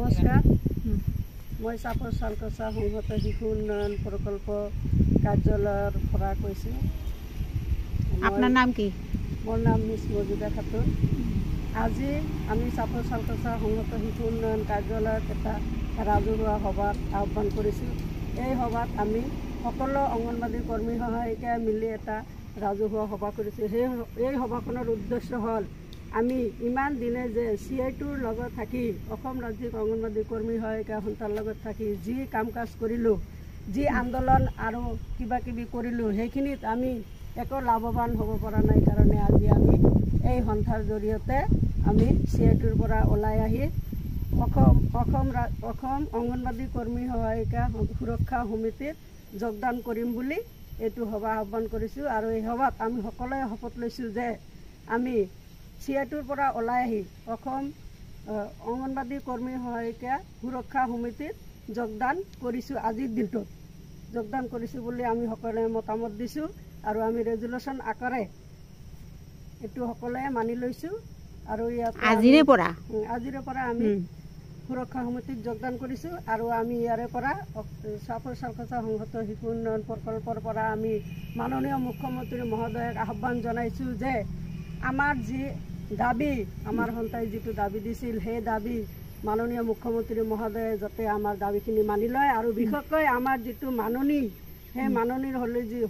নমস্কাৰ মই চাপৰ চালকচা সংহত শিশু উন্নয়ন প্ৰকল্প কাৰ্যালয়ৰ পৰা কৈছোঁ। আপোনাৰ নাম কি? মোৰ নাম মিছ মজিদা খাতুন। আজি আমি চাপৰ চালকচা সংহত শিশু উন্নয়ন কাৰ্যালয়ত এটা ৰাজহুৱা সভাত আহ্বান কৰিছোঁ। এই সভাত আমি সকলো অংগনবাদী কৰ্মী সহায়িকাই মিলি এটা ৰাজহুৱা সভা কৰিছোঁ। এই সভাখনৰ উদ্দেশ্য হ'ল আমি ইমান দিনে যে CI2ৰ লগত থাকি অসম ৰাজ্যিক অংগনবাদী কৰ্মী সহায়িকা সন্থাৰ লগত থাকি যি কাম কাজ কৰিলোঁ, যি আন্দোলন আৰু কিবা কিবি কৰিলোঁ, সেইখিনিত আমি একো লাভৱান হ'ব পৰা নাই কাৰণে আজি আমি এই সন্থাৰ জৰিয়তে আমি CI2ৰ পৰা ওলাই আহি অসম অংগনবাদী কৰ্মী সহায়িকা সুৰক্ষা সমিতিত যোগদান কৰিম বুলি এইটো সভা আহ্বান কৰিছোঁ। আৰু এই সভাত আমি সকলোৱে শপত লৈছোঁ যে আমি CI2ৰ পৰা ওলাই আহি অসম অংগনবাদী কৰ্মী সহায়িকা সুৰক্ষা সমিতিত যোগদান কৰিছোঁ। আজিৰ দিনটোত যোগদান কৰিছোঁ বুলি আমি সকলোৱে মতামত দিছোঁ আৰু আমি ৰেজুলেশ্যন আকাৰে এইটো সকলোৱে মানি লৈছোঁ। আৰু ইয়াত আজিৰে পৰা আমি সুৰক্ষা সমিতিত যোগদান কৰিছোঁ। আৰু আমি ইয়াৰে পৰা চাপৰ চালকচা সংহত শিশু উন্নয়ন প্ৰকল্পৰ পৰা আমি মাননীয় মুখ্যমন্ত্ৰী মহোদয়ক আহ্বান জনাইছোঁ যে আমাৰ যি দাবী, আমাৰ সন্থাই যিটো দাবী দিছিল, সেই দাবী মাননীয় মুখ্যমন্ত্ৰী মহোদয়ে যাতে আমাৰ দাবীখিনি মানি লয়। আৰু বিশেষকৈ আমাৰ যিটো মাননী, সেই মাননীৰ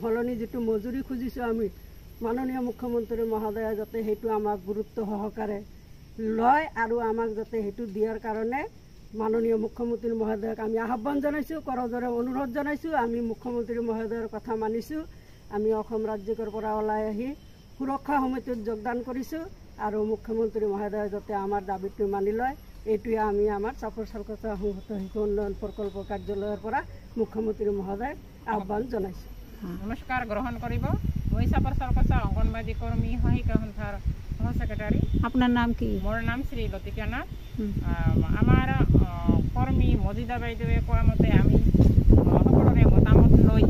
সলনি যিটো মজুৰি খুজিছোঁ আমি, মাননীয় মুখ্যমন্ত্ৰী মহোদয়ে যাতে সেইটো আমাক গুৰুত্ব সহকাৰে লয় আৰু আমাক যাতে সেইটো দিয়াৰ কাৰণে মাননীয় মুখ্যমন্ত্ৰী মহোদয়ক আমি আহ্বান জনাইছোঁ, কৰজোৰে অনুৰোধ জনাইছোঁ। আমি মুখ্যমন্ত্ৰী মহোদয়ৰ কথা মানিছোঁ। আমি অসম ৰাজ্যিকৰ পৰা ওলাই আহি সুৰক্ষা সমিতিত যোগদান কৰিছোঁ আৰু মুখ্যমন্ত্ৰী মহোদয়ে যাতে আমাৰ দাবীটো মানি লয়, এইটোৱে আমি আমাৰ চাপৰ চালকচা সংহত শিশু উন্নয়ন প্ৰকল্প কাৰ্যালয়ৰ পৰা মুখ্যমন্ত্ৰী মহোদয়ক আহ্বান জনাইছোঁ। নমস্কাৰ গ্ৰহণ কৰিব। মই চাপৰ চালকচা অংগনবাদী কৰ্মী সহায়িকা সন্থাৰ সহ ছেক্ৰেটাৰী। আপোনাৰ নাম কি? মোৰ নাম শ্ৰী লতিকা নাথ। আমাৰ কৰ্মী মজিদা বাইদেৱে কোৱা মতে আমি সকলোৰে মতামত লৈ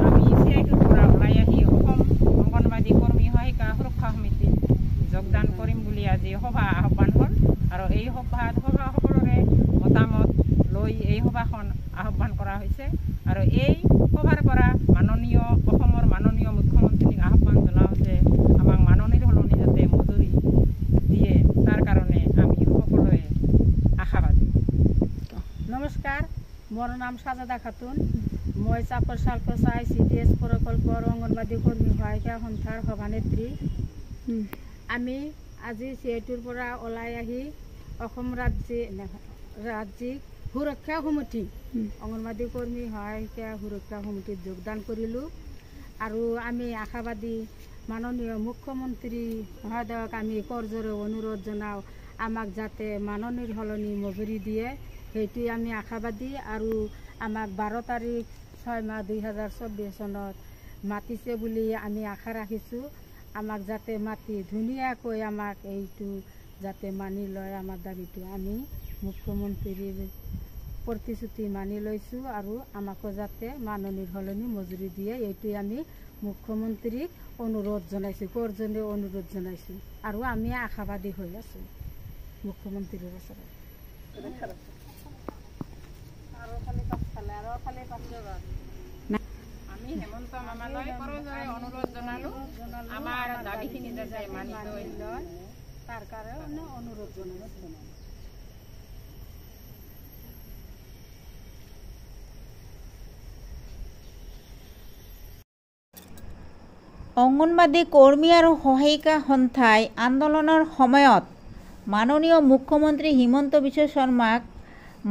আমি CI2ৰ পৰা ওলাই আহি অসম অংগনবাদী কৰ্মী সহায়িকা সুৰক্ষা সমিতিত যোগদান কৰিম বুলি আজি সভা আহ্বান হ'ল। আৰু এই সভাত সকলোৰে মতামত লৈ এই সভাখন আহ্বান কৰা হৈছে। আৰু এই সভাৰ পৰা অসমৰ মাননীয় মুখ্যমন্ত্ৰীক আহ্বান জনাওঁ যে আমাক মাননীৰ সলনি যাতে মজুৰি দিয়ে, তাৰ কাৰণে আমি সকলোৱে আশাবাদী। নমস্কাৰ, মোৰ নাম সাজাদা খাতুন। মই চাপৰ চালকচা ICDS প্ৰকল্পৰ অংগনবাদী কৰ্মী সহায়িকা সন্থাৰ সভানেত্ৰী। আমি আজি CI2ৰ পৰা ওলাই আহি অসম ৰাজ্যিক সুৰক্ষা সমিতি অংগনবাদী কৰ্মী সহায়িকা সুৰক্ষা সমিতিত যোগদান কৰিলোঁ। আৰু আমি আশাবাদী মাননীয় মুখ্যমন্ত্ৰী মহোদয়ক আমি কৰজোৰে অনুৰোধ জনাওঁ আমাক যাতে মাননীৰ সলনি মজুৰি দিয়ে, সেইটোৱে আমি আশাবাদী। আৰু আমাক 12 তাৰিখ 6 মাহ 2024 চনত মাতিছে বুলি আমি আশা ৰাখিছোঁ। আমাক যাতে মাতি ধুনীয়াকৈ আমাক এইটো যাতে মানি লয়, আমাৰ দাবীটো আমি মুখ্যমন্ত্ৰীৰ প্ৰতিশ্ৰুতি মানি লৈছোঁ। আৰু আমাকো যাতে মাননীৰ সলনি মজুৰি দিয়ে, এইটোৱে আমি মুখ্যমন্ত্ৰীক অনুৰোধ জনাইছোঁ, কৰজনে অনুৰোধ জনাইছোঁ। আৰু আমি আশাবাদী হৈ আছোঁ মুখ্যমন্ত্ৰীৰ ওচৰত। আমি হেমন্ত মামালৈ কৰজোৰে অনুৰোধ জনালোঁ আমাৰ দাবীখিনি যাতে মানি লয়, তাৰ কাৰণে অনুৰোধ জনাইছোঁ। অংগনবাদী কৰ্মী আৰু সহায়িকা সন্থাই আন্দোলনৰ সময়ত মাননীয় মুখ্যমন্ত্ৰী হিমন্ত বিশ্ব শৰ্মাক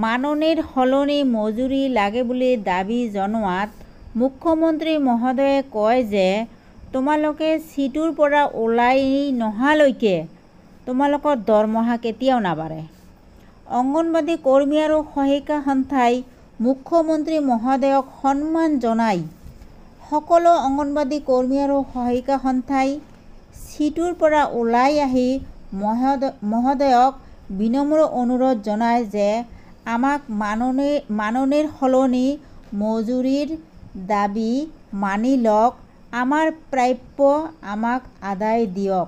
মাননীৰ সলনি মজুৰি লাগে বুলি দাবী জনোৱাত মুখ্যমন্ত্ৰী মহোদয়ে কয় যে তোমালোকে CI2ৰ পৰা ওলাই নহালৈকে তোমালোকৰ দৰমহা কেতিয়াও নাবাঢ়ে। অংগনবাদী কৰ্মী আৰু সহায়িকা সন্থাই মুখ্যমন্ত্ৰী মহোদয়ক সন্মান জনাই সকলো অংগনবাদী কৰ্মী আৰু সহায়িকা সন্থাই CI2ৰ পৰা ওলাই আহি মহোদয়ক বিনম্ৰ অনুৰোধ জনায় যে আমাক মাননীৰ সলনি মজুৰিৰ দাবী মানি লওক, আমাৰ প্ৰাপ্য আমাক আদায় দিয়ক।